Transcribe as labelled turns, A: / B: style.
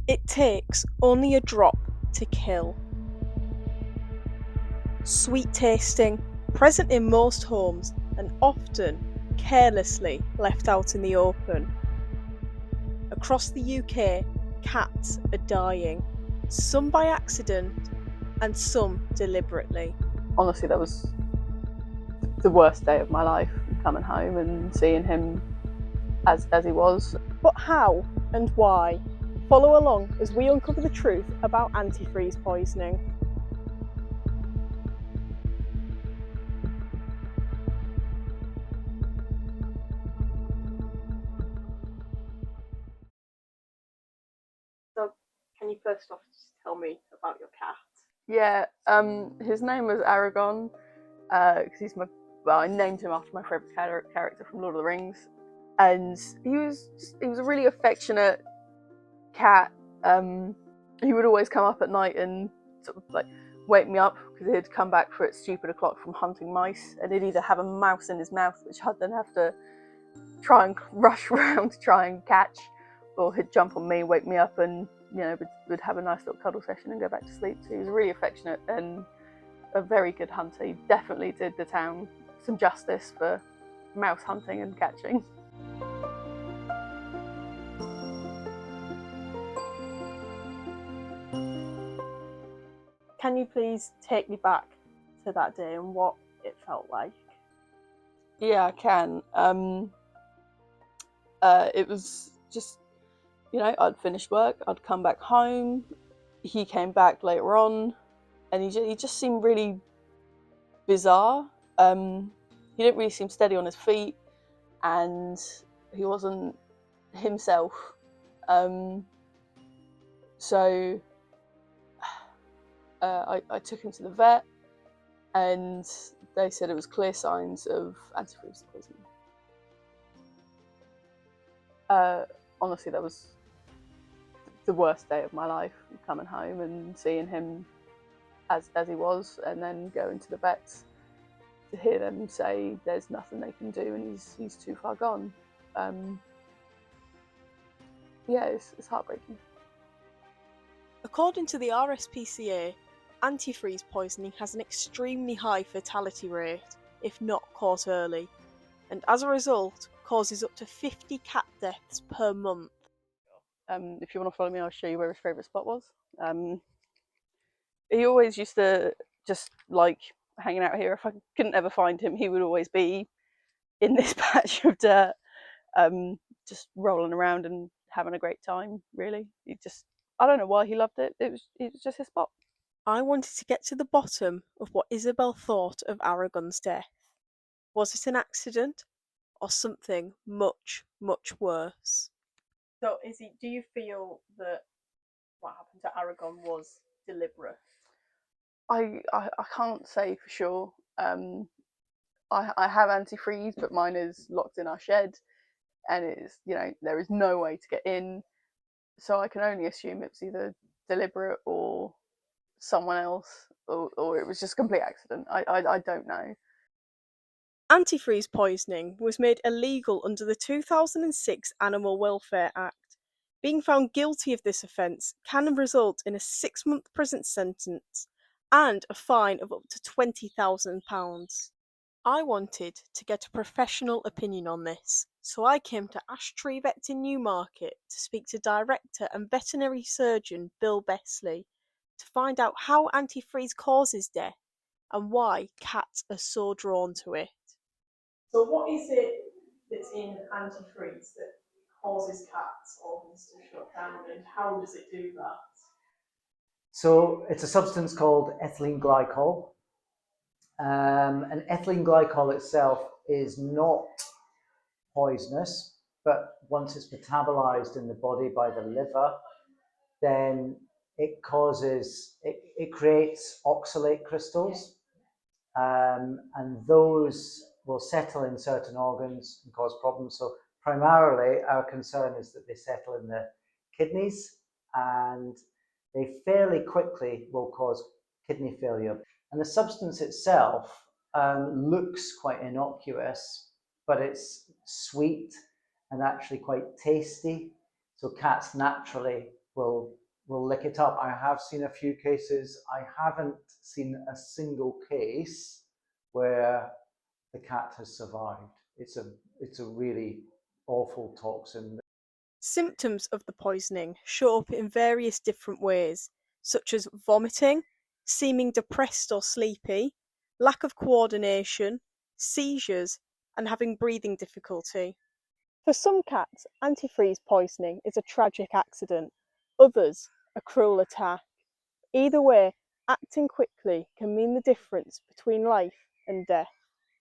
A: It takes only a drop to kill. Sweet tasting, present in most homes and often carelessly left out in the open. Across the UK, cats are dying, some by accident and some deliberately.
B: Honestly, that was the worst day of my life, coming home and seeing him as he was.
A: But how and why? Follow along as we uncover the truth about antifreeze poisoning. So, can you first off just tell me about your cat?
B: Yeah, his name was Aragon, because I named him after my favourite character from Lord of the Rings, and he was a really affectionate cat. He would always come up at night and sort of like wake me up because he'd come back for its stupid o'clock from hunting mice, and he'd either have a mouse in his mouth, which I'd then have to try and rush around to try and catch, or he'd jump on me, wake me up, and we'd have a nice little cuddle session and go back to sleep. So he was really affectionate and a very good hunter. He definitely did the town some justice for mouse hunting and catching.
A: Can you please take me back to that day and what it felt like?
B: Yeah, I can. It was just, I'd finished work, I'd come back home, he came back later on, and he just seemed really bizarre. He didn't really seem steady on his feet, and he wasn't himself. So I took him to the vet, and they said it was clear signs of antifreeze poisoning. Honestly, that was the worst day of my life, coming home and seeing him as he was, and then going to the vets to hear them say there's nothing they can do and he's too far gone. Yeah, it's heartbreaking.
A: According to the RSPCA, antifreeze poisoning has an extremely high fatality rate if not caught early, and as a result causes up to 50 cat deaths per month.
B: If you want to follow me, I'll show you where his favourite spot was. He always used to just like hanging out here. If I couldn't ever find him, he would always be in this patch of dirt, just rolling around and having a great time, really. I don't know why he loved it. It was just his spot.
A: I wanted to get to the bottom of what Isabel thought of Aragon's death. Was it an accident or something much, much worse? So, do you feel that what happened to Aragon was deliberate?
B: I can't say for sure. I have antifreeze, but mine is locked in our shed, and it's there is no way to get in, so I can only assume it's either deliberate or someone else, or it was just a complete accident. I don't know.
A: Antifreeze poisoning was made illegal under the 2006 Animal Welfare Act. Being found guilty of this offence can result in a 6-month prison sentence and a fine of up to £20,000. I wanted to get a professional opinion on this, so I came to Ash Tree Vet in Newmarket to speak to Director and Veterinary Surgeon Bill Besley to find out how antifreeze causes death and why cats are so drawn to it. So what is it that's in antifreeze that causes cats' organs to shut down, and how does it do that?
C: So it's a substance called ethylene glycol. And ethylene glycol itself is not poisonous, but once it's metabolized in the body by the liver, then it creates oxalate crystals, and those will settle in certain organs and cause problems. So primarily our concern is that they settle in the kidneys, and they fairly quickly will cause kidney failure. And the substance itself looks quite innocuous, but it's sweet and actually quite tasty. So cats naturally will lick it up. I have seen a few cases. I haven't seen a single case where the cat has survived. It's a really awful toxin.
A: Symptoms of the poisoning show up in various different ways, such as vomiting, seeming depressed or sleepy, lack of coordination, seizures, and having breathing difficulty. For some cats, antifreeze poisoning is a tragic accident, others, a cruel attack. Either way, acting quickly can mean the difference between life and death.